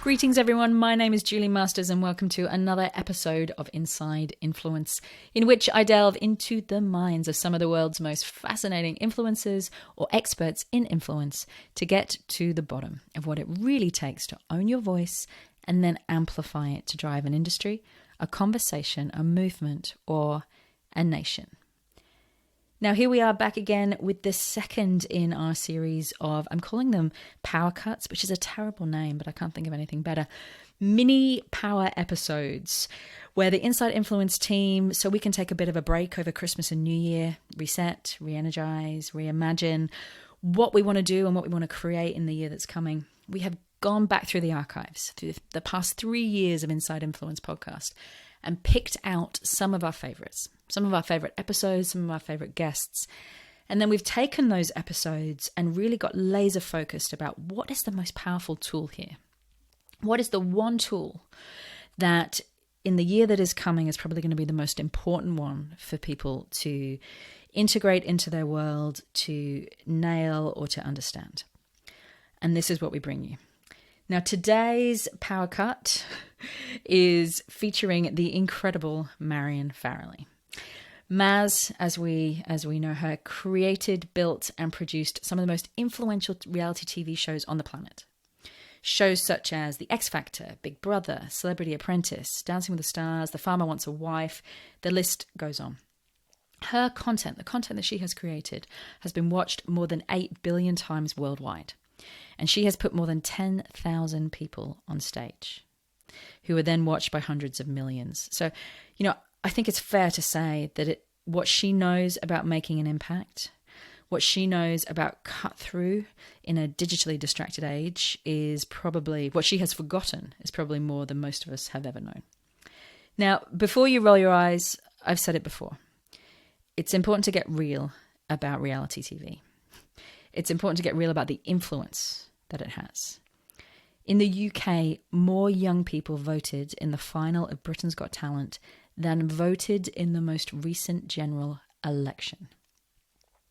Greetings everyone, my name is Julie Masters and welcome to another episode of Inside Influence, in which I delve into the minds of some of the world's most fascinating influencers or experts in influence to get to the bottom of what it really takes to own your voice and then amplify it to drive an industry, a conversation, a movement, or a nation. Now here we are back again with the second in our series of, I'm calling them power cuts, which is a terrible name, but I can't think of anything better, mini power episodes where the Inside Influence team, so we can take a bit of a break over Christmas and New Year, reset, re-energize, reimagine what we want to do and what we want to create in the year that's coming. We have gone back through the archives, through the past 3 years of Inside Influence podcast, and picked out some of our favorites, some of our favorite episodes, some of our favorite guests. And then we've taken those episodes and really got laser focused about what is the most powerful tool here? What is the one tool that in the year that is coming is probably going to be the most important one for people to integrate into their world, to nail or to understand? And this is what we bring you. Now, today's power cut is featuring the incredible Marion Farrelly. Maz, as we know her, created, built, and produced some of the most influential reality TV shows on the planet. Shows such as The X Factor, Big Brother, Celebrity Apprentice, Dancing with the Stars, The Farmer Wants a Wife, the list goes on. Her content, the content that she has created, has been watched more than 8 billion times worldwide. And she has put more than 10,000 people on stage who are then watched by hundreds of millions. So, I think it's fair to say that what she knows about making an impact, what she knows about cut through in a digitally distracted age is probably, what she has forgotten is probably more than most of us have ever known. Now, before you roll your eyes, I've said it before. It's important to get real about reality TV. It's important to get real about the influence that it has. In the UK, more young people voted in the final of Britain's Got Talent than voted in the most recent general election.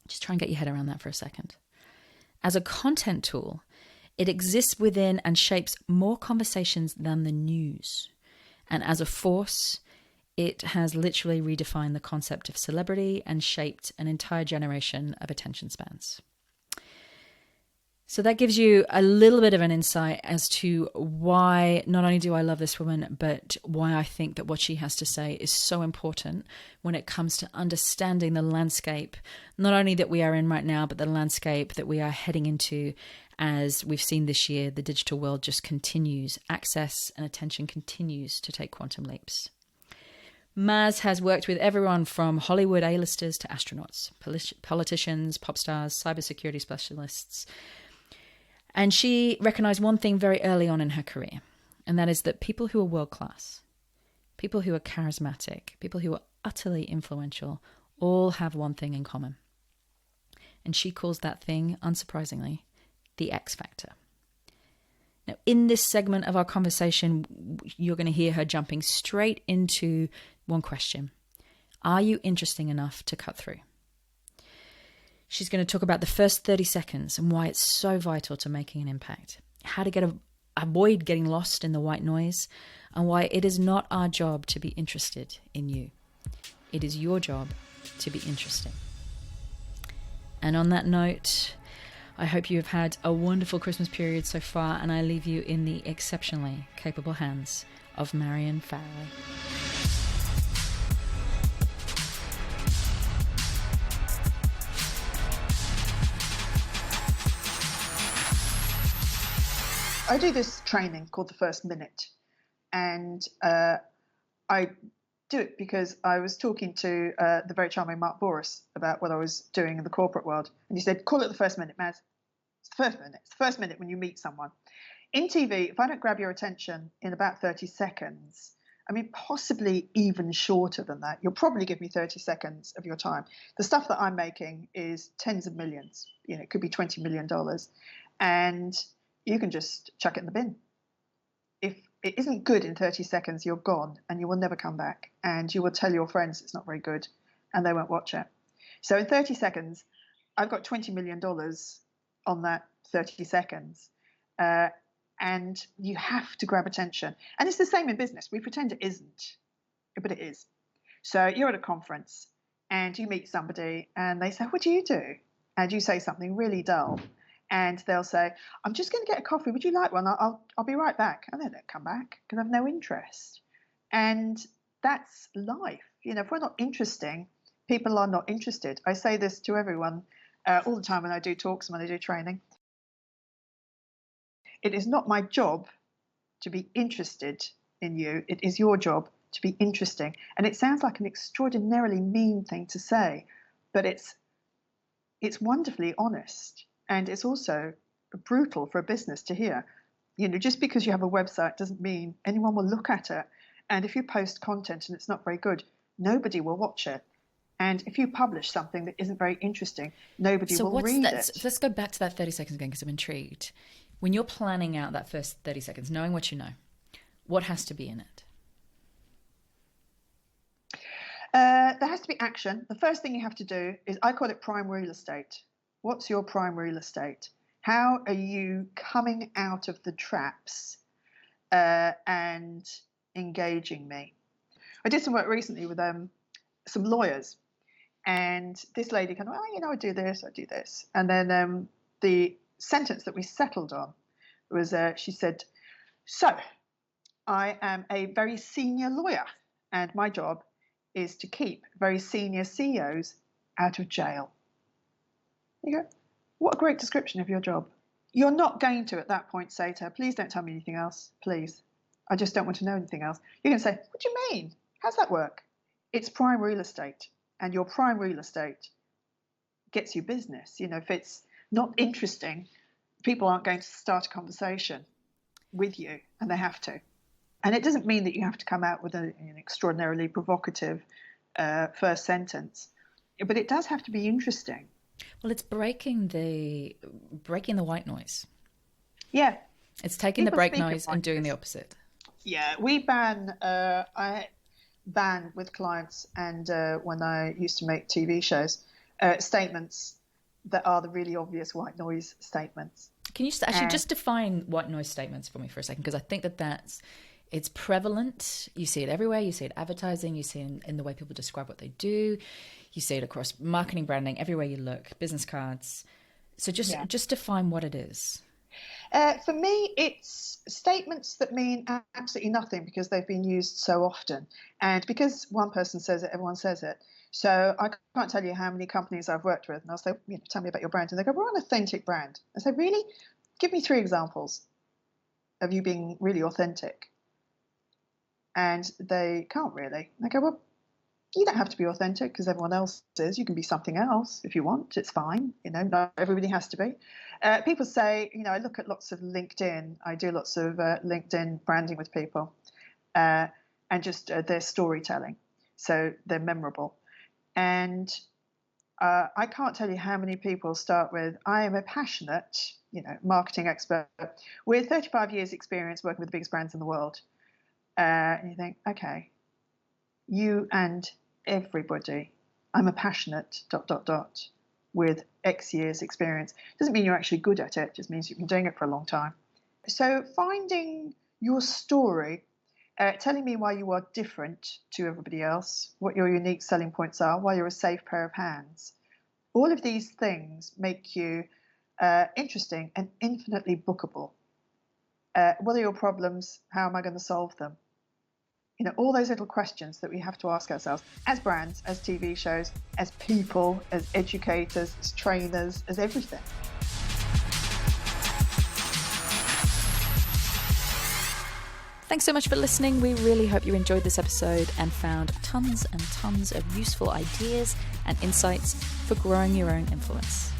Just try and get your head around that for a second. As a content tool, it exists within and shapes more conversations than the news. And as a force, it has literally redefined the concept of celebrity and shaped an entire generation of attention spans. So that gives you a little bit of an insight as to why not only do I love this woman, but why I think that what she has to say is so important when it comes to understanding the landscape, not only that we are in right now, but the landscape that we are heading into. As we've seen this year, the digital world just continues. Access and attention continues to take quantum leaps. Maz has worked with everyone from Hollywood A-listers to astronauts, politicians, pop stars, cybersecurity specialists. And she recognized one thing very early on in her career, and that is that people who are world-class, people who are charismatic, people who are utterly influential, all have one thing in common. And she calls that thing, unsurprisingly, the X Factor. Now, in this segment of our conversation, you're going to hear her jumping straight into one question. Are you interesting enough to cut through? She's going to talk about the first 30 seconds and why it's so vital to making an impact, how to avoid getting lost in the white noise, and why it is not our job to be interested in you. It is your job to be interesting. And on that note, I hope you have had a wonderful Christmas period so far, and I leave you in the exceptionally capable hands of Marion Farrelly. I do this training called the First Minute, and I do it because I was talking to the very charming Mark Boris about what I was doing in the corporate world, and he said, "Call it the first minute, Maz. It's the first minute. It's the first minute when you meet someone." In TV, if I don't grab your attention in about 30 seconds, I mean, possibly even shorter than that, you'll probably give me 30 seconds of your time. The stuff that I'm making is tens of millions. It could be $20 million, and you can just chuck it in the bin. If it isn't good in 30 seconds, you're gone and you will never come back. And you will tell your friends it's not very good and they won't watch it. So in 30 seconds, I've got $20 million on that 30 seconds. and you have to grab attention. And it's the same in business. We pretend it isn't, but it is. So you're at a conference and you meet somebody and they say, what do you do? And you say something really dull. And they'll say, I'm just going to get a coffee. Would you like one? I'll be right back. And they don't come back because they have no interest. And that's life. If we're not interesting, people are not interested. I say this to everyone all the time when I do talks and when I do training. It is not my job to be interested in you. It is your job to be interesting. And it sounds like an extraordinarily mean thing to say, but it's wonderfully honest. And it's also brutal for a business to hear. Just because you have a website doesn't mean anyone will look at it. And if you post content and it's not very good, nobody will watch it. And if you publish something that isn't very interesting, nobody will read it. Let's go back to that 30 seconds again, because I'm intrigued. When you're planning out that first 30 seconds, knowing what you know, what has to be in it? There has to be action. The first thing you have to do is, I call it prime real estate. What's your prime real estate? How are you coming out of the traps and engaging me? I did some work recently with some lawyers, and this lady kind of, I do this. And then the sentence that we settled on was, she said, so I am a very senior lawyer, and my job is to keep very senior CEOs out of jail. You go, what a great description of your job. You're not going to, at that point, say to her, please don't tell me anything else, please. I just don't want to know anything else. You're going to say, what do you mean? How's that work? It's prime real estate, and your prime real estate gets you business. If it's not interesting, people aren't going to start a conversation with you, and they have to. And it doesn't mean that you have to come out with an extraordinarily provocative first sentence, but it does have to be interesting. Well, it's breaking the white noise. Yeah. It's taking the brake noise and doing the opposite. Yeah, I ban with clients, and when I used to make TV shows, statements that are the really obvious white noise statements. Can you actually just define white noise statements for me for a second? Because I think it's prevalent. You see it everywhere. You see it advertising. You see it in the way people describe what they do. You see it across marketing, branding, everywhere you look, business cards. So just define what it is. For me, it's statements that mean absolutely nothing because they've been used so often. And because one person says it, everyone says it. So I can't tell you how many companies I've worked with, and I'll say, tell me about your brand. And they go, we're an authentic brand. I say, really? Give me 3 examples of you being really authentic. And they can't really. They go, well, you don't have to be authentic because everyone else is. You can be something else if you want. It's fine. Not everybody has to be. People say, I look at lots of LinkedIn. I do lots of LinkedIn branding with people and just their storytelling. So they're memorable. And I can't tell you how many people start with, I am a passionate, marketing expert with 35 years experience working with the biggest brands in the world. And you think, okay, you and everybody, I'm a passionate ... with X years experience. Doesn't mean you're actually good at it, just means you've been doing it for a long time. So finding your story, telling me why you are different to everybody else, what your unique selling points are, why you're a safe pair of hands. All of these things make you interesting and infinitely bookable. What are your problems? How am I going to solve them? All those little questions that we have to ask ourselves as brands, as TV shows, as people, as educators, as trainers, as everything. Thanks so much for listening. We really hope you enjoyed this episode and found tons and tons of useful ideas and insights for growing your own influence.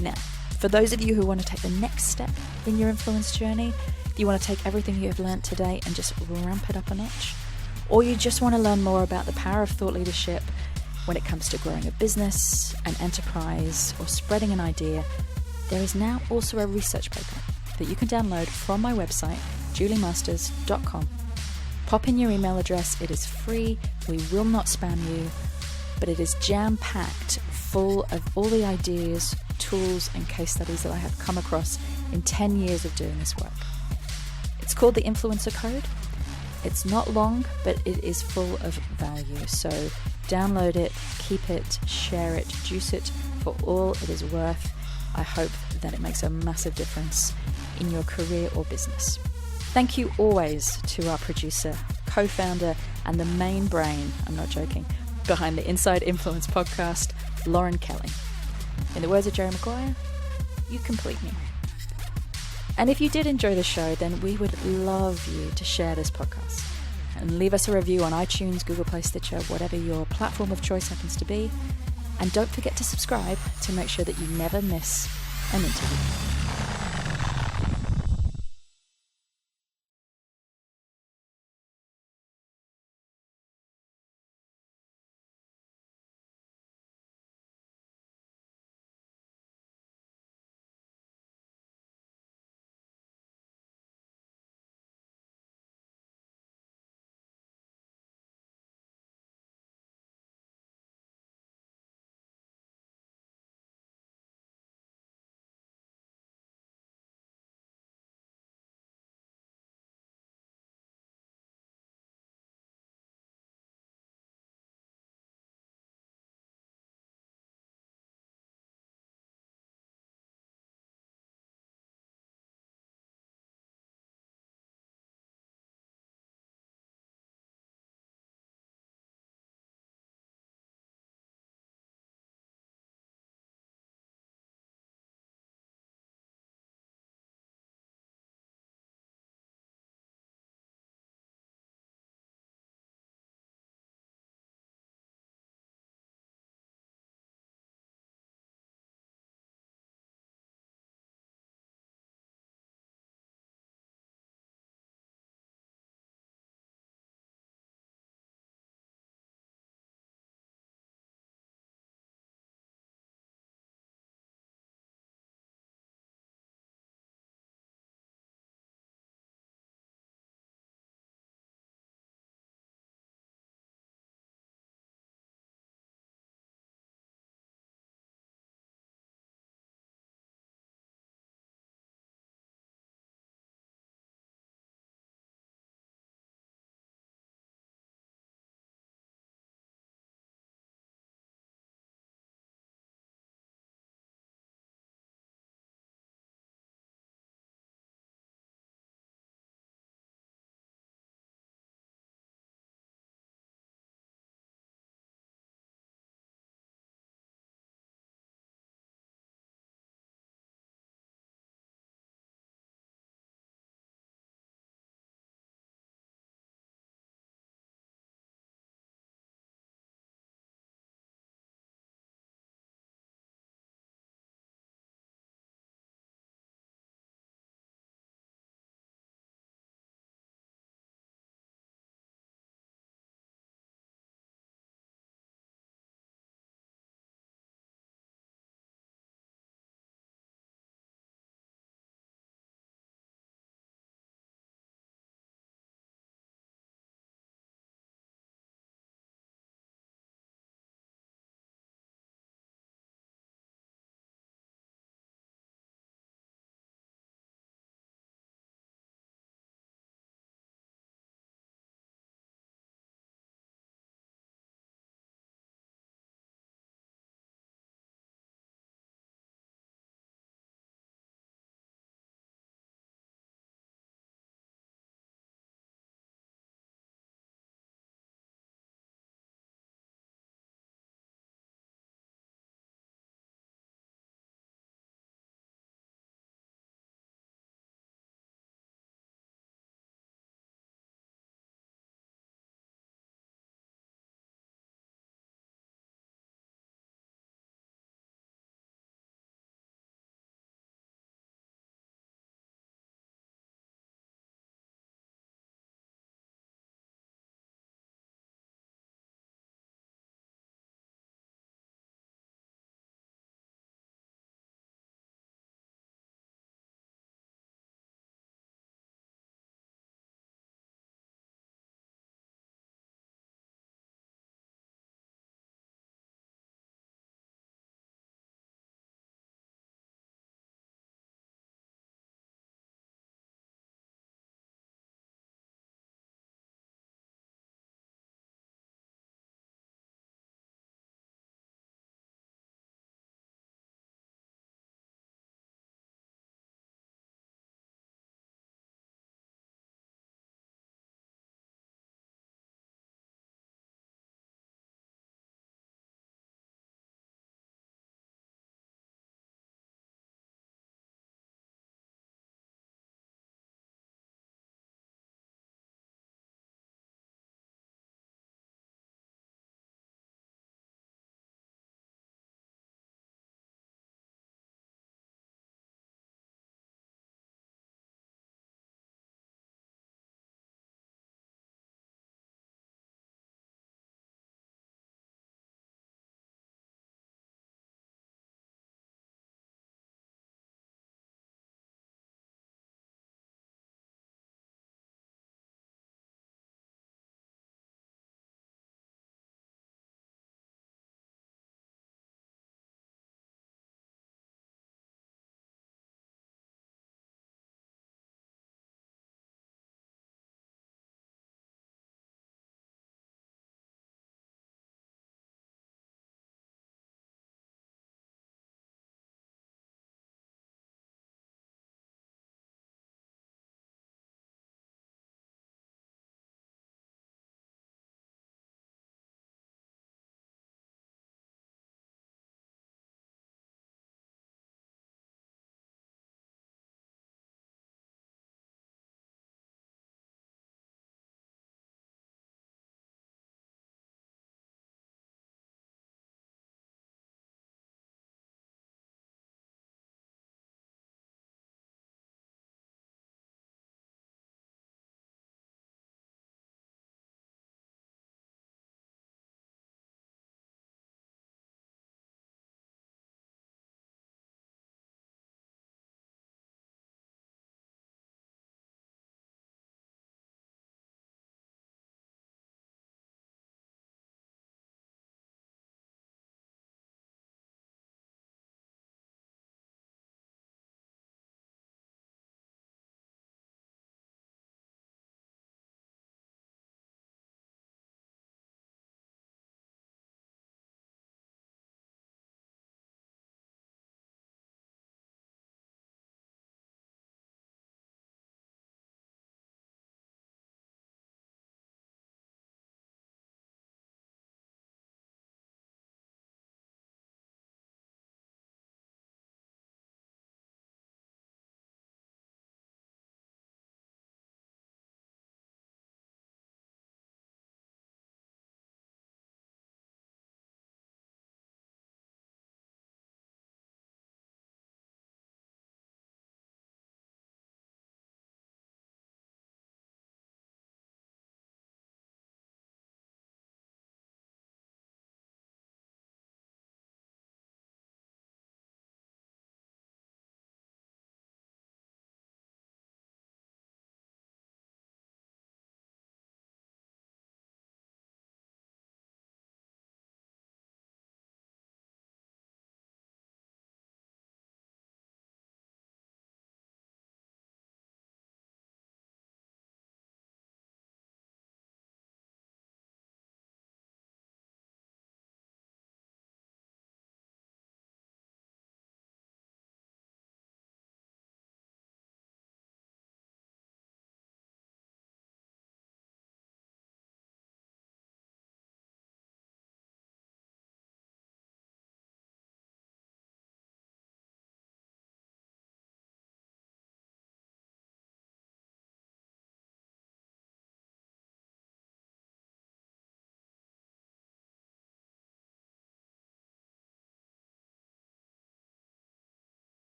Now, for those of you who want to take the next step in your influence journey, you want to take everything you have learned today and just ramp it up a notch, or you just want to learn more about the power of thought leadership when it comes to growing a business, an enterprise, or spreading an idea, there is now also a research paper that you can download from my website, juliemasters.com. Pop in your email address. It is free. We will not spam you, but it is jam-packed full of all the ideas, tools, and case studies that I have come across in 10 years of doing this work. It's called the Influencer Code. It's not long, but it is full of value. So download it, keep it, share it, juice it for all it is worth. I hope that it makes a massive difference in your career or business. Thank you always to our producer, co-founder, and the main brain, I'm not joking, behind the Inside Influence podcast, Lauren Kelly. In the words of Jerry Maguire, you complete me. And if you did enjoy the show, then we would love you to share this podcast and leave us a review on iTunes, Google Play, Stitcher, whatever your platform of choice happens to be. And don't forget to subscribe to make sure that you never miss an interview.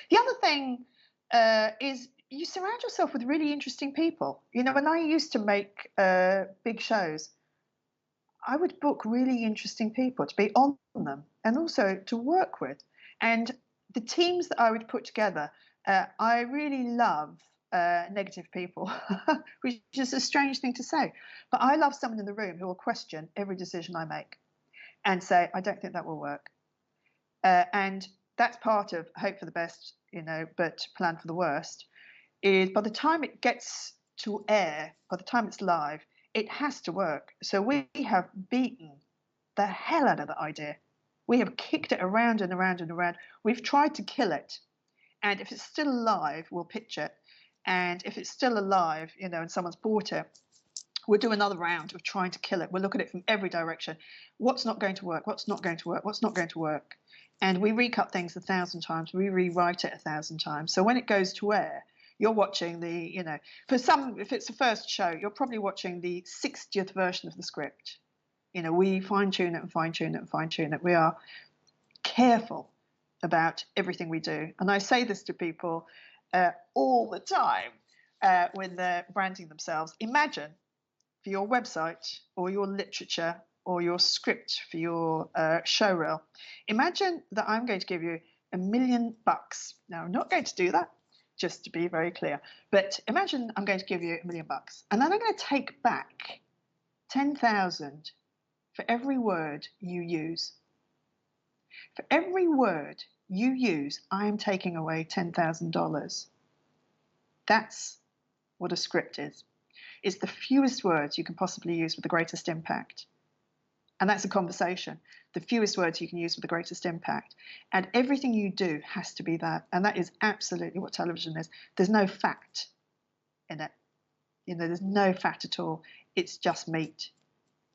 The other thing is you surround yourself with really interesting people. You know, when I used to make big shows, I would book really interesting people to be on them and also to work with. And the teams that I would put together, I really love negative people, which is a strange thing to say. But I love someone in the room who will question every decision I make and say, I don't think that will work. And that's part of hope for the best, you know, but plan for the worst, is by the time it gets to air, by the time it's live, it has to work. So we have beaten the hell out of the idea. We have kicked it around and around and around. We've tried to kill it. And if it's still alive, we'll pitch it. And if it's still alive, you know, and someone's bought it, we'll do another round of trying to kill it. We'll look at it from every direction. What's not going to work? What's not going to work? What's not going to work? And we recut things 1,000 times. We rewrite it 1,000 times. So when it goes to air, you're watching the, you know, for some, if it's the first show, you're probably watching the 60th version of the script. You know, we fine tune it and fine tune it and fine tune it. We are careful about everything we do. And I say this to people all the time when they're branding themselves. Imagine for your website or your literature or your script for your show reel, imagine that I'm going to give you $1 million. Now, I'm not going to do that, just to be very clear. But imagine I'm going to give you $1 million, and then I'm going to take back 10,000 for every word you use. For every word you use, I am taking away $10,000. That's what a script is. It's the fewest words you can possibly use with the greatest impact. And that's a conversation. The fewest words you can use with the greatest impact. And everything you do has to be that. And that is absolutely what television is. There's no fat in it. You know, there's no fat at all. It's just meat.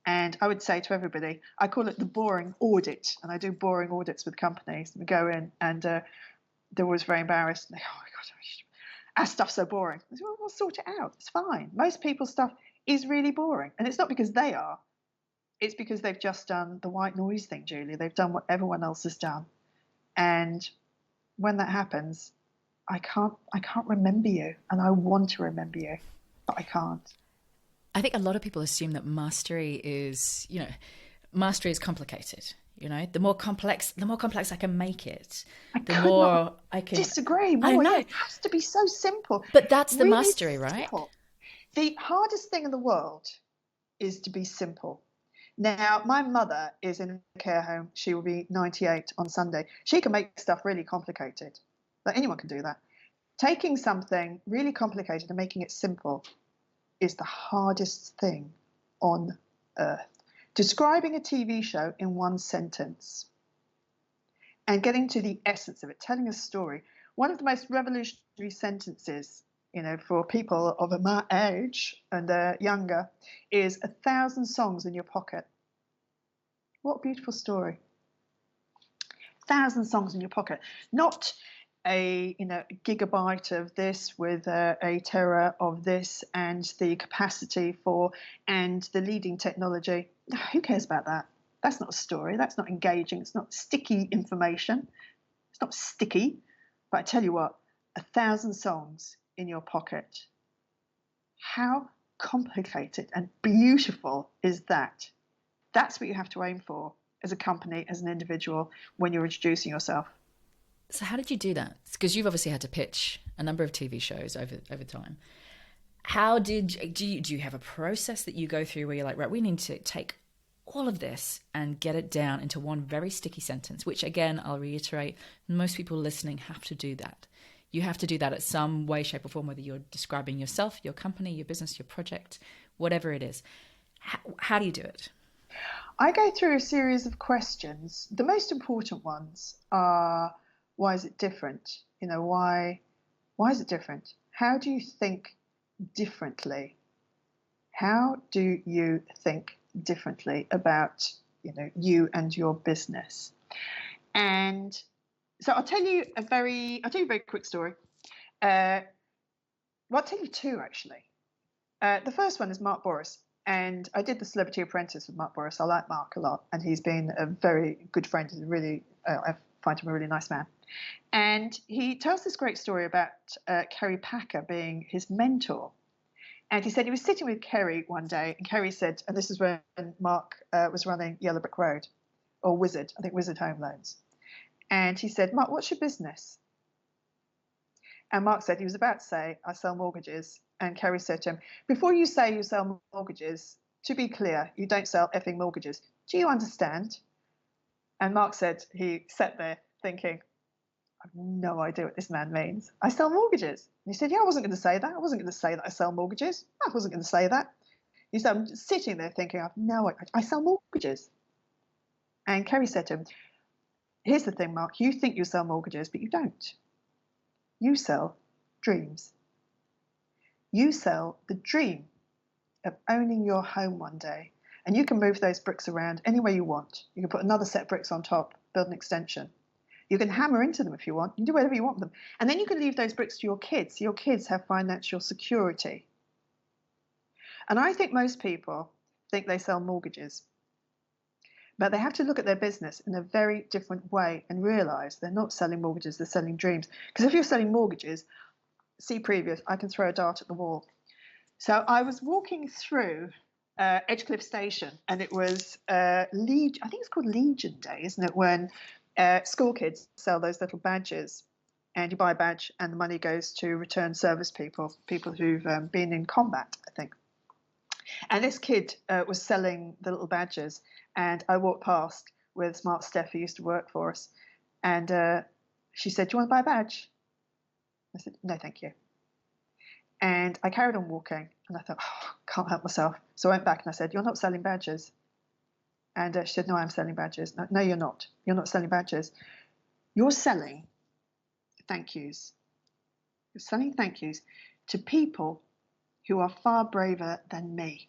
And I would say to everybody, I call it the boring audit. And I do boring audits with companies. We go in and they're always very embarrassed. They go, oh my God, our stuff's so boring. I say, well, we'll sort it out. It's fine. Most people's stuff is really boring. And it's not because they are. It's because they've just done the white noise thing, Julie. They've done what everyone else has done. And when that happens, I can't remember you. And I want to remember you, but I can't. I think a lot of people assume that mastery is complicated. You know, the more complex I can make it, the more I can disagree more. I know. It has to be so simple. But that's the really mastery, right? Simple. The hardest thing in the world is to be simple. Now, my mother is in a care home. She will be 98 on Sunday. She can make stuff really complicated. Like anyone can do that. Taking something really complicated and making it simple is the hardest thing on earth. Describing a TV show in one sentence and getting to the essence of it, telling a story. One of the most revolutionary sentences, you know, for people of my age and younger, is 1,000 songs in your pocket. What a beautiful story. 1,000 songs in your pocket. Not a gigabyte of this with a tera of this and the capacity for and the leading technology. Who cares about that? That's not a story. That's not engaging. It's not sticky information. It's not sticky. But I tell you what, 1,000 songs in your pocket. How complicated and beautiful is that? That's what you have to aim for as a company, as an individual, when you're introducing yourself. So how did you do that? Because you've obviously had to pitch a number of TV shows over time. How do you have a process that you go through where you're like, right, we need to take all of this and get it down into one very sticky sentence, which again, I'll reiterate, most people listening have to do that. You have to do that at some way, shape or form, whether you're describing yourself, your company, your business, your project, whatever it is. How do you do it? I go through a series of questions. The most important ones are, why is it different? You know, why is it different? How do you think differently? How do you think differently about, you know, you and your business? And so I'll tell you a very quick story. I'll tell you two actually. The first one is Mark Boris. And I did the Celebrity Apprentice with Mark Boris. I like Mark a lot, and he's been a very good friend. He's I find him a really nice man. And he tells this great story about Kerry Packer being his mentor. And he said he was sitting with Kerry one day, and Kerry said, and this is when Mark was running Yellow Brick Road, or Wizard, I think Wizard Home Loans. And he said, Mark, what's your business? And Mark said, he was about to say, I sell mortgages. And Kerry said to him, before you say you sell mortgages, to be clear, you don't sell effing mortgages. Do you understand? And Mark said he sat there thinking, I have no idea what this man means. I sell mortgages. And he said, yeah, I wasn't going to say that. I wasn't going to say that I sell mortgages. I wasn't going to say that. He said, I'm just sitting there thinking, I have no idea. I sell mortgages. And Kerry said to him, here's the thing, Mark, you think you sell mortgages, but you don't. You sell dreams. You sell the dream of owning your home one day, and you can move those bricks around any way you want. You can put another set of bricks on top, build an extension. You can hammer into them if you want. You can do whatever you want with them. And then you can leave those bricks to your kids, so your kids have financial security. And I think most people think they sell mortgages, but they have to look at their business in a very different way and realise they're not selling mortgages, they're selling dreams. Because if you're selling mortgages, see previous, I can throw a dart at the wall. So I was walking through Edgecliff Station, and it was I think it's called Legion Day, isn't it, when school kids sell those little badges, and you buy a badge and the money goes to return service people who've been in combat, I think. And this kid was selling the little badges, and I walked past with Smart Steph, who used to work for us, and she said, do you want to buy a badge? I said, no, thank you. And I carried on walking, and I thought, oh, can't help myself. So I went back and I said, you're not selling badges. And she said, no, I'm selling badges. No, you're not. You're not selling badges. You're selling thank yous. You're selling thank yous to people who are far braver than me.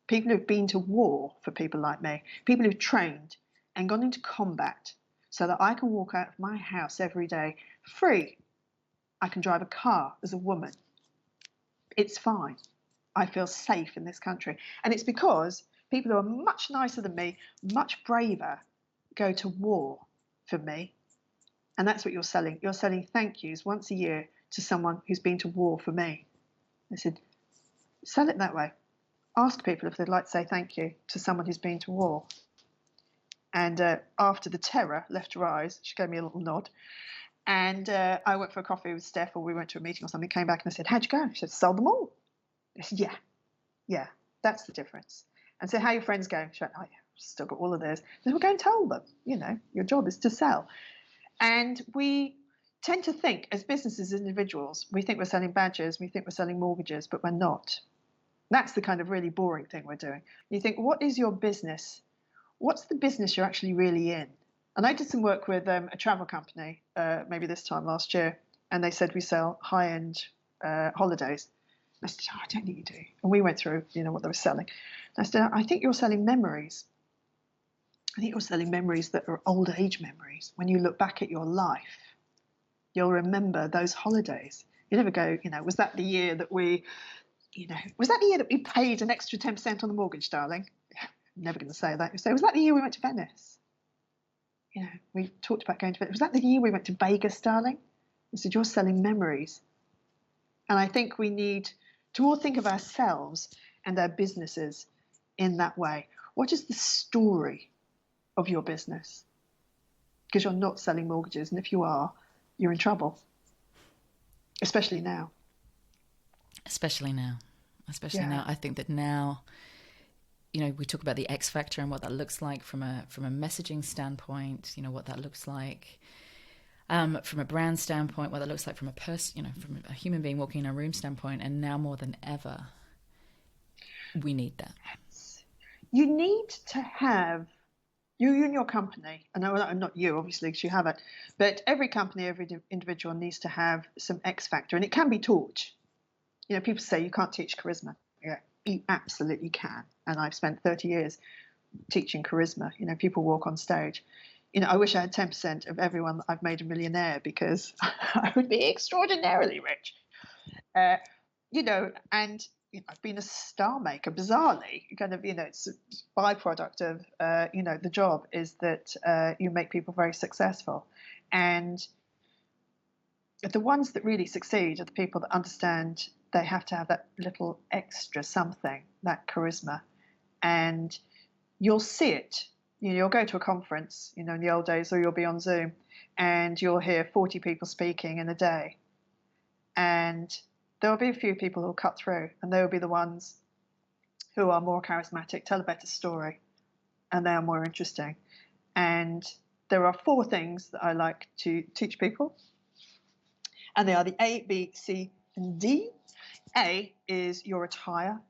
People who've been to war for people like me. People who've trained and gone into combat so that I can walk out of my house every day free. I can drive a car as a woman. It's fine. I feel safe in this country. And it's because people who are much nicer than me, much braver, go to war for me. And that's what you're selling. You're selling thank yous once a year to someone who's been to war for me. I said, sell it that way. Ask people if they'd like to say thank you to someone who's been to war. And after the terror left her eyes, she gave me a little nod. And I went for a coffee with Steph, or we went to a meeting or something, came back and I said, how'd you go? She said, sold them all. I said, yeah, that's the difference. And so how are your friends going? She went, oh yeah, still got all of theirs. I said, well, go and tell them, your job is to sell. And we tend to think as businesses, individuals, we think we're selling badges, we think we're selling mortgages, but we're not. That's the kind of really boring thing we're doing. You think, what is your business? What's the business you're actually really in? And I did some work with a travel company, maybe this time last year, and they said we sell high-end holidays. I said, oh, I don't think you do. And we went through, what they were selling. And I said, I think you're selling memories. I think you're selling memories that are old age memories. When you look back at your life, you'll remember those holidays. You never go, was that the year that we paid an extra 10% on the mortgage, darling? I'm never going to say that. You say, was that the year we went to Venice? We talked about going to Venice. Was that the year we went to Vegas, darling? I said, you're selling memories. And I think we need to all think of ourselves and our businesses in that way. What is the story of your business? Because you're not selling mortgages. And if you are, you're in trouble. Especially now. Especially now. I think that now, we talk about the X factor and what that looks like from a messaging standpoint, what that looks like from a brand standpoint, what that looks like from a person, from a human being walking in a room standpoint. And now more than ever, we need that. You need to have, you and your company, and not you, obviously, because you have it, but every company, every individual needs to have some X factor, and it can be taught. People say you can't teach charisma. Yeah, you absolutely can. And I've spent 30 years teaching charisma. People walk on stage. I wish I had 10% of everyone that I've made a millionaire, because I would be extraordinarily rich. And I've been a star maker, bizarrely. Kind of, it's a byproduct of, the job is that you make people very successful. And the ones that really succeed are the people that understand they have to have that little extra something, that charisma. And you'll see it. You'll go to a conference, in the old days, or you'll be on Zoom, and you'll hear 40 people speaking in a day. And there will be a few people who will cut through, and they will be the ones who are more charismatic, tell a better story, and they are more interesting. And there are 4 things that I like to teach people, and they are the A, B, C, and D. A is your attire.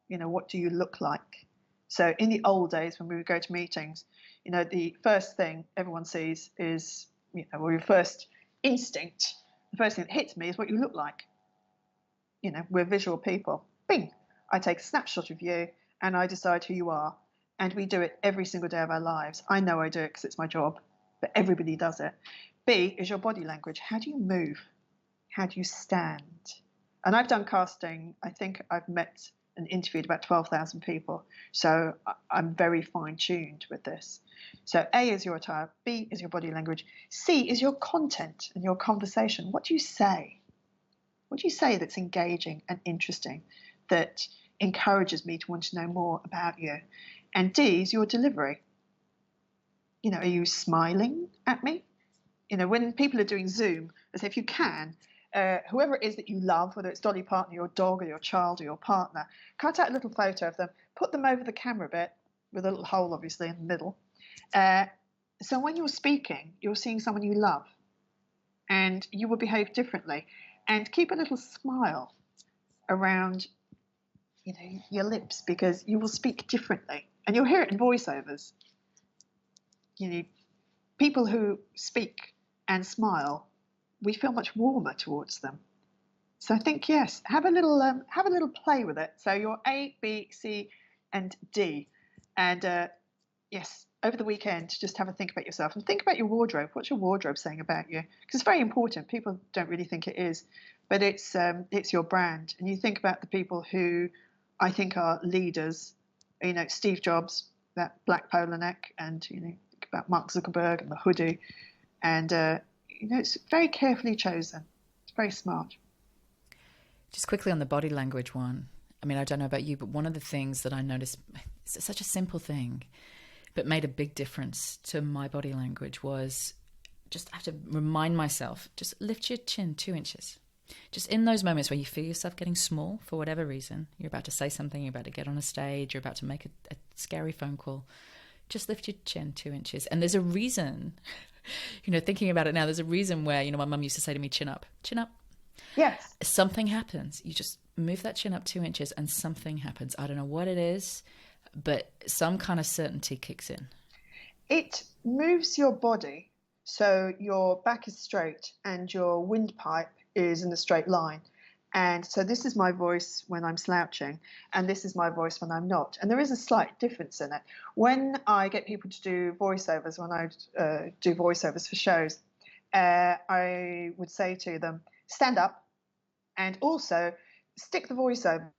What do you look like? So in the old days when we would go to meetings, the first thing everyone sees is, your first instinct, the first thing that hits me is what you look like. We're visual people. Bing! I take a snapshot of you and I decide who you are. And we do it every single day of our lives. I know I do it because it's my job, but everybody does it. B is your body language. How do you move? How do you stand? And I've done casting. I think I've met and interviewed about 12,000 people. So I'm very fine-tuned with this. So A is your attire. B is your body language. C is your content and your conversation. What do you say? What do you say that's engaging and interesting, that encourages me to want to know more about you? And D is your delivery. Are you smiling at me? When people are doing Zoom, as if you can, whoever it is that you love, whether it's Dolly Parton, your dog, or your child, or your partner, cut out a little photo of them, put them over the camera bit, with a little hole, obviously, in the middle. So when you're speaking, you're seeing someone you love, and you will behave differently. And keep a little smile around, your lips, because you will speak differently. And you'll hear it in voiceovers. People who speak and smile, we feel much warmer towards them. So I think, yes, have a little play with it. So your A, B, C, and D, and yes, over the weekend, just have a think about yourself and think about your wardrobe. What's your wardrobe saying about you? Because it's very important. People don't really think it is, but it's your brand. And you think about the people who I think are leaders. Steve Jobs, that black polo neck, and think about Mark Zuckerberg and the hoodie, and it's very carefully chosen. It's very smart. Just quickly on the body language one. I mean, I don't know about you, but one of the things that I noticed, it's such a simple thing, but made a big difference to my body language, was just I have to remind myself, just lift your chin 2 inches. Just in those moments where you feel yourself getting small for whatever reason, you're about to say something, you're about to get on a stage, you're about to make a scary phone call, just lift your chin 2 inches. And there's a reason, thinking about it now, there's a reason where, my mum used to say to me, chin up, chin up. Yes. Something happens. You just move that chin up 2 inches and something happens. I don't know what it is, but some kind of certainty kicks in. It moves your body so your back is straight and your windpipe is in a straight line. And so this is my voice when I'm slouching, and this is my voice when I'm not. And there is a slight difference in it. When I get people to do voiceovers, when I do voiceovers for shows, I would say to them, stand up, and also stick the voiceover,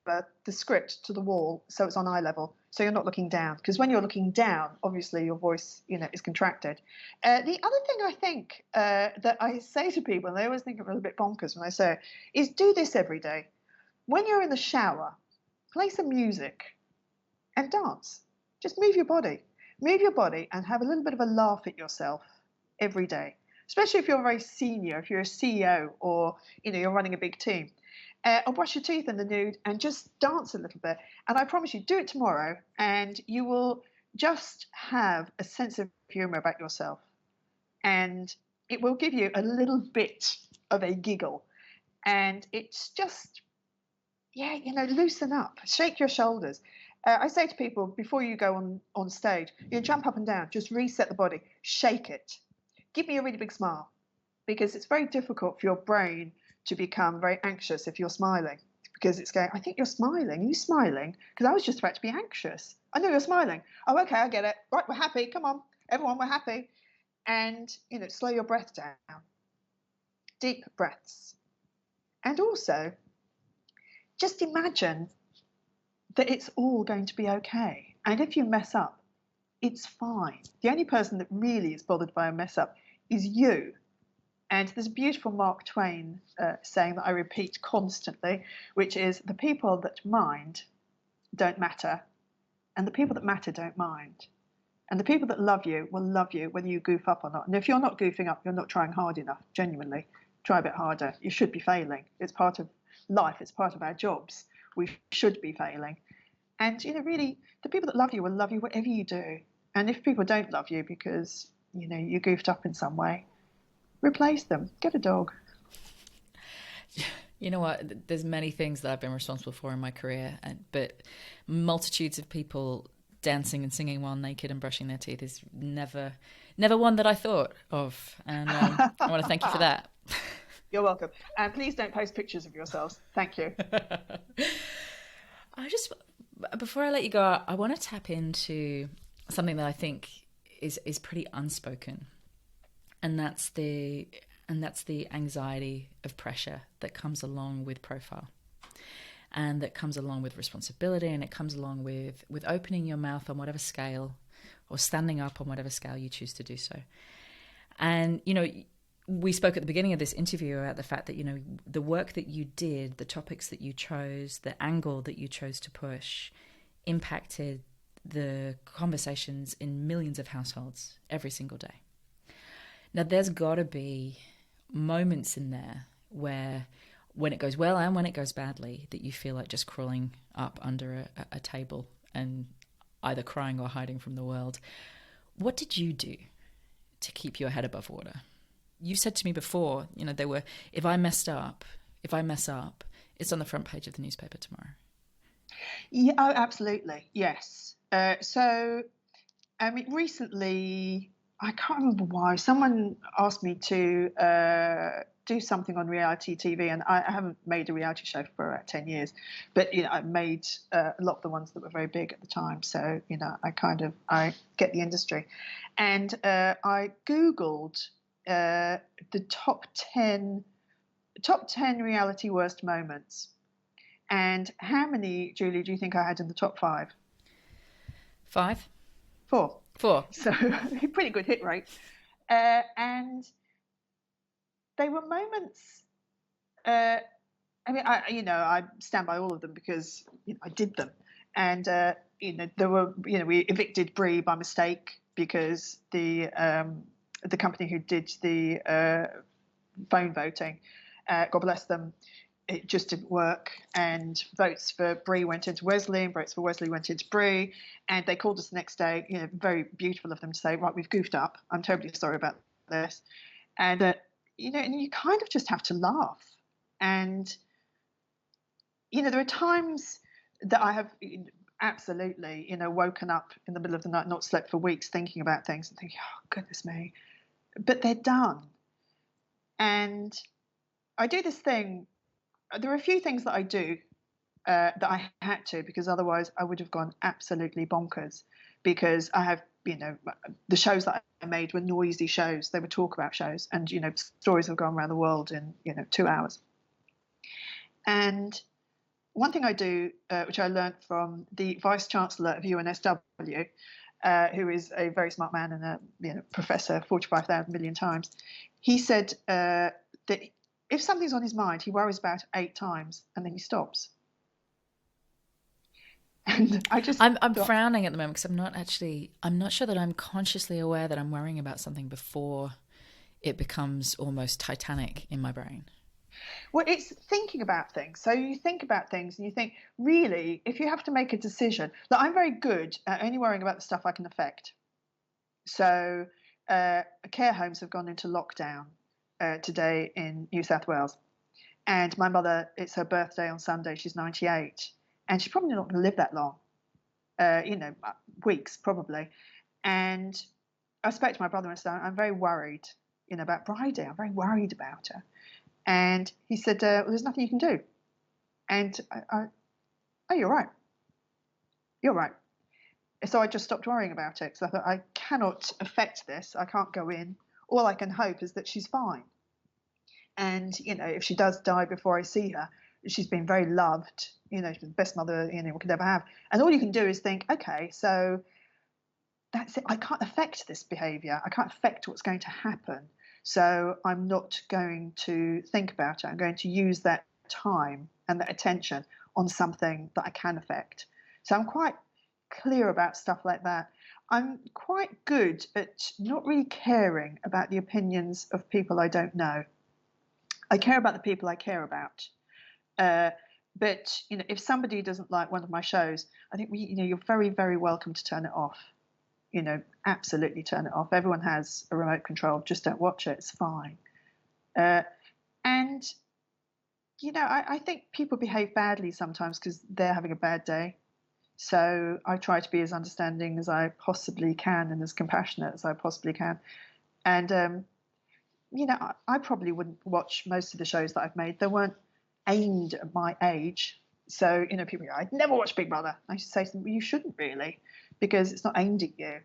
the script, to the wall so it's on eye level, so you're not looking down. Because when you're looking down, obviously your voice, is contracted. The other thing I think that I say to people, and they always think I'm a little bit bonkers when I say it, is do this every day. When you're in the shower, play some music and dance. Just move your body. Move your body and have a little bit of a laugh at yourself every day. Especially if you're very senior, if you're a CEO or you're running a big team. Or brush your teeth in the nude and just dance a little bit. And I promise you, do it tomorrow and you will just have a sense of humor about yourself. And it will give you a little bit of a giggle. And it's just, loosen up, shake your shoulders. I say to people, before you go on stage, jump up and down, just reset the body, shake it. Give me a really big smile, because it's very difficult for your brain to become very anxious if you're smiling, because it's going, I think you're smiling. Are you smiling? Because I was just about to be anxious. I know you're smiling. Oh, okay, I get it. Right, we're happy. Come on, everyone, we're happy. And, slow your breath down. Deep breaths. And also, just imagine that it's all going to be okay. And if you mess up, it's fine. The only person that really is bothered by a mess up is you. And there's a beautiful Mark Twain saying that I repeat constantly, which is the people that mind don't matter, and the people that matter don't mind. And the people that love you will love you whether you goof up or not. And if you're not goofing up, you're not trying hard enough, genuinely. Try a bit harder. You should be failing. It's part of life. It's part of our jobs. We should be failing. And, really, the people that love you will love you whatever you do. And if people don't love you because, you goofed up in some way, replace them. Get a dog. You know what? There's many things that I've been responsible for in my career, but multitudes of people dancing and singing while naked and brushing their teeth is never one that I thought of. And I want to thank you for that. You're welcome. And please don't post pictures of yourselves. Thank you. Before I let you go, I want to tap into something that I think is pretty unspoken. And that's the anxiety of pressure that comes along with profile, and that comes along with responsibility, and it comes along with opening your mouth on whatever scale, or standing up on whatever scale you choose to do so. And, we spoke at the beginning of this interview about the fact that, the work that you did, the topics that you chose, the angle that you chose to push impacted the conversations in millions of households every single day. Now, there's got to be moments in there where, when it goes well and when it goes badly, that you feel like just crawling up under a table and either crying or hiding from the world. What did you do to keep your head above water? You said to me before, if I mess up, it's on the front page of the newspaper tomorrow. Yeah, oh, absolutely. Yes. Recently, I can't remember why, someone asked me to do something on reality TV, and I haven't made a reality show for about 10 years, but I made a lot of the ones that were very big at the time. So I get the industry, and I Googled the top 10 reality worst moments, and how many, Julie, do you think I had in the top 5? 5? 4. 4. So pretty good hit rate. And they were moments. I stand by all of them because I did them. And there were, we evicted Brie by mistake because the company who did the phone voting, God bless them, it just didn't work, and votes for Brie went into Wesley, and votes for Wesley went into Brie, and they called us the next day. Very beautiful of them to say, right, we've goofed up. I'm terribly sorry about this, and and you kind of just have to laugh. And there are times that I have absolutely woken up in the middle of the night, not slept for weeks, thinking about things and thinking, oh goodness me, but they're done. And I do this thing. There are a few things that I do that I had to, because otherwise I would have gone absolutely bonkers, because I have, the shows that I made were noisy shows. They were talk about shows, and, stories have gone around the world in, 2 hours. And one thing I do, which I learned from the Vice Chancellor of UNSW, who is a very smart man and a professor 45,000 million times, he said that if something's on his mind, he worries about it 8 times and then he stops. And I'm frowning at the moment because I'm not sure that I'm consciously aware that I'm worrying about something before it becomes almost Titanic in my brain. Well, it's thinking about things. So you think about things and you think, really, if you have to make a decision, I'm very good at only worrying about the stuff I can affect. So care homes have gone into lockdown today in New South Wales, and my mother, it's her birthday on Sunday, she's 98, and she's probably not going to live that long, weeks probably. And I spoke to my brother and said, I'm very worried about Bridie. I'm very worried about her. And he said, well, there's nothing you can do. And oh, you're right, so I just stopped worrying about it, because I thought, I cannot affect this, I can't go in. All I can hope is that she's fine. And, if she does die before I see her, she's been very loved. She's the best mother anyone could ever have. And all you can do is think, okay, so that's it. I can't affect this behaviour. I can't affect what's going to happen. So I'm not going to think about it. I'm going to use that time and that attention on something that I can affect. So I'm quite clear about stuff like that. I'm quite good at not really caring about the opinions of people I don't know. I care about the people I care about. But if somebody doesn't like one of my shows, I think you're very, very welcome to turn it off. Absolutely turn it off. Everyone has a remote control. Just don't watch it. It's fine. And I think people behave badly sometimes because they're having a bad day. So I try to be as understanding as I possibly can and as compassionate as I possibly can. And I probably wouldn't watch most of the shows that I've made. They weren't aimed at my age. So, people go, I'd never watch Big Brother. I should say to them, well, you shouldn't really, because it's not aimed at you.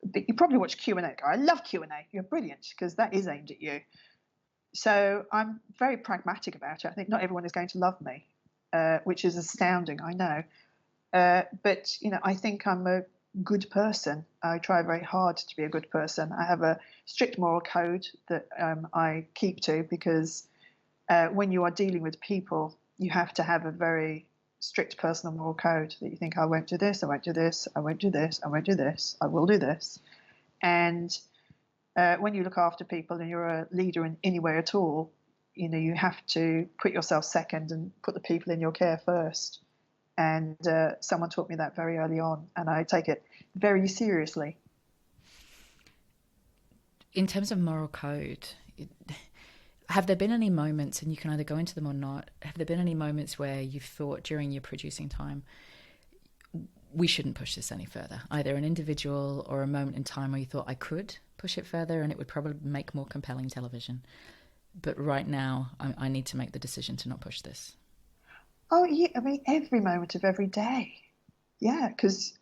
But you probably watch Q&A. Go, I love Q&A. You're brilliant, because that is aimed at you. So I'm very pragmatic about it. I think not everyone is going to love me, which is astounding, I know. But, I think I'm a good person. I try very hard to be a good person. I have a strict moral code that I keep to, because when you are dealing with people, you have to have a very strict personal moral code that you think, I won't do this, I won't do this, I won't do this, I won't do this, I will do this. And when you look after people and you're a leader in any way at all, you have to put yourself second and put the people in your care first. And someone taught me that very early on, and I take it very seriously. In terms of moral code, have there been any moments, and you can either go into them or not, have there been any moments where you've thought during your producing time, we shouldn't push this any further, either an individual or a moment in time where you thought I could push it further and it would probably make more compelling television, but right now I need to make the decision to not push this? Oh, yeah, I mean, every moment of every day. Yeah, because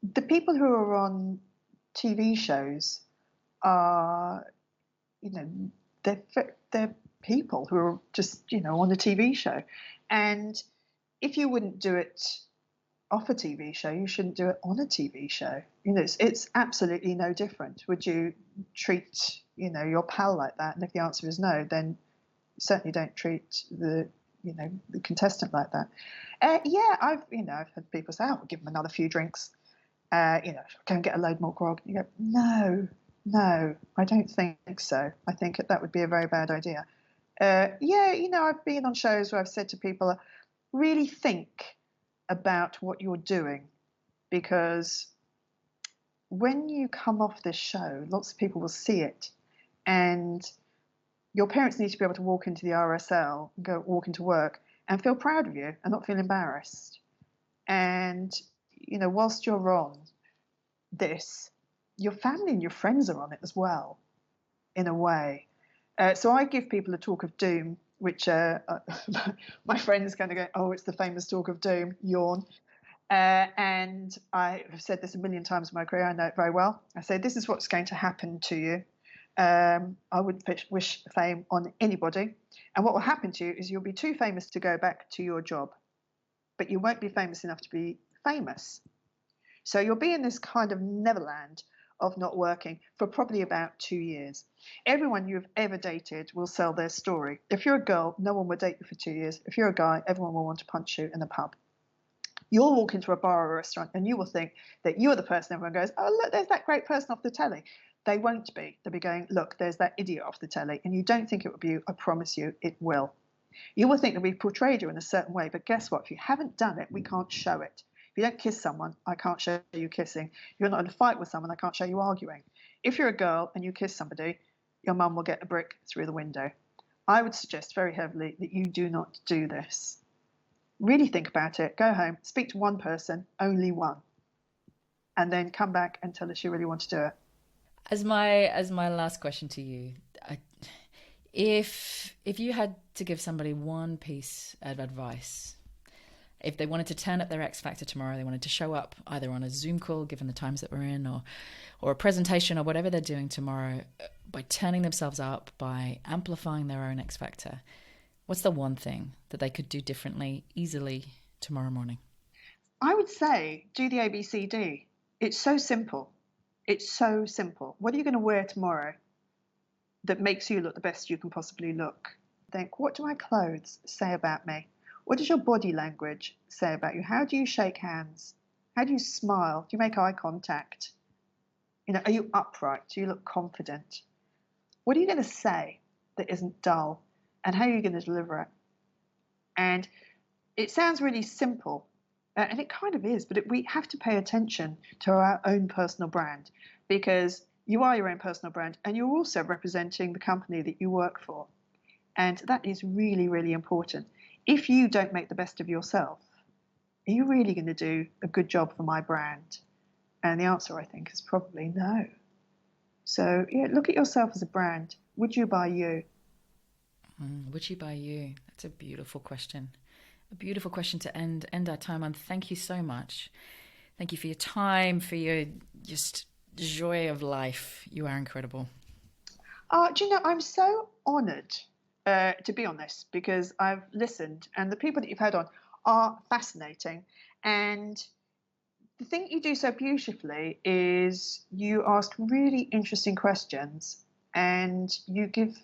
the people who are on TV shows are, they're people who are just, on a TV show. And if you wouldn't do it off a TV show, you shouldn't do it on a TV show. It's absolutely no different. Would you treat, your pal like that? And if the answer is no, then certainly don't treat the contestant like that. I've had people say, "Oh, give them another few drinks, go and get a load more grog." You go, no, I don't think so. I think that would be a very bad idea. I've been on shows where I've said to people, really think about what you're doing, because when you come off this show, lots of people will see it, and your parents need to be able to walk into the RSL, walk into work, and feel proud of you and not feel embarrassed. And, whilst you're on this, your family and your friends are on it as well, in a way. So I give people a talk of doom, which my friends kind of go, oh, it's the famous talk of doom, yawn. And I have said this a million times in my career, I know it very well. I say, this is what's going to happen to you. I wouldn't wish fame on anybody. And what will happen to you is you'll be too famous to go back to your job, but you won't be famous enough to be famous. So you'll be in this kind of neverland of not working for probably about 2 years. Everyone you've ever dated will sell their story. If you're a girl, no one will date you for 2 years. If you're a guy, everyone will want to punch you in the pub. You'll walk into a bar or a restaurant and you will think that you're the person everyone goes, oh, look, there's that great person off the telly. They won't be. They'll be going, look, there's that idiot off the telly. And you don't think it will be you. I promise you it will. You will think that we've portrayed you in a certain way. But guess what? If you haven't done it, we can't show it. If you don't kiss someone, I can't show you kissing. If you're not in a fight with someone, I can't show you arguing. If you're a girl and you kiss somebody, your mum will get a brick through the window. I would suggest very heavily that you do not do this. Really think about it. Go home, speak to one person, only one, and then come back and tell us you really want to do it. As my last question to you, if you had to give somebody one piece of advice, if they wanted to turn up their X Factor tomorrow, they wanted to show up either on a Zoom call, given the times that we're in, or a presentation or whatever they're doing tomorrow, by turning themselves up, by amplifying their own X Factor, What's the one thing that they could do differently easily tomorrow morning? I would say do the ABCD. It's so simple. It's so simple. What are you going to wear tomorrow that makes you look the best you can possibly look? Think, what do my clothes say about me? What does your body language say about you? How do you shake hands? How do you smile? Do you make eye contact? Are you upright? Do you look confident? What are you going to say that isn't dull? And how are you going to deliver it? And it sounds really simple, and it kind of is, but we have to pay attention to our own personal brand, because you are your own personal brand and you're also representing the company that you work for. And that is really, really important. If you don't make the best of yourself, are you really going to do a good job for my brand? And the answer, I think, is probably no. So look at yourself as a brand. Would you buy you? Would you buy you? That's a beautiful question. A beautiful question to end our time on. Thank you so much. Thank you for your time, for your just joy of life. You are incredible. Do you know, I'm so honoured to be on this, because I've listened and the people that you've had on are fascinating. And the thing you do so beautifully is you ask really interesting questions, and you give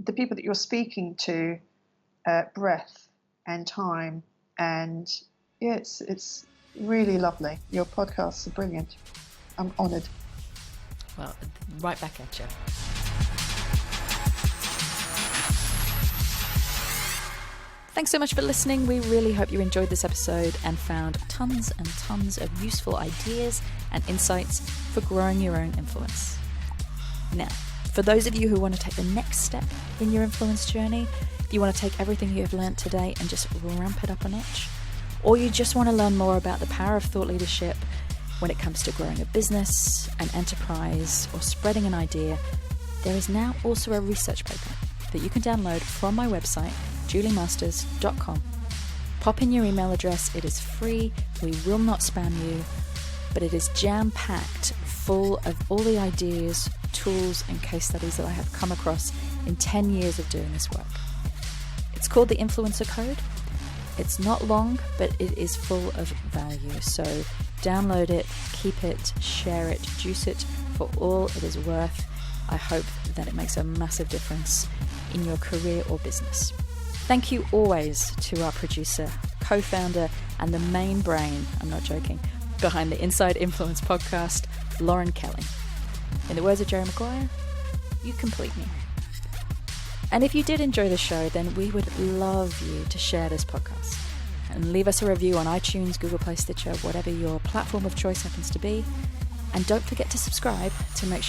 the people that you're speaking to breath and time. And it's really lovely. Your podcasts are brilliant. I'm honoured. Well, right back at you. Thanks so much for listening. We really hope you enjoyed this episode and found tons and tons of useful ideas and insights for growing your own influence. Now, for those of you who want to take the next step in your influence journey, you want to take everything you've learned today and just ramp it up a notch, or you just want to learn more about the power of thought leadership when it comes to growing a business, an enterprise, or spreading an idea, there is now also a research paper that you can download from my website, juliemasters.com. Pop in your email address. It is free. We will not spam you, but it is jam-packed full of all the ideas, tools, and case studies that I have come across in 10 years of doing this work. It's called the Influencer Code. It's not long, but it is full of value. So download it, keep it, share it, juice it for all it is worth. I hope that it makes a massive difference in your career or business. Thank you always to our producer, co-founder, and the main brain, I'm not joking, behind the Inside Influence podcast, Lauren Kelly. In the words of Jerry Maguire, you complete me. And if you did enjoy the show, then we would love you to share this podcast and leave us a review on iTunes, Google Play, Stitcher, whatever your platform of choice happens to be. And don't forget to subscribe to make sure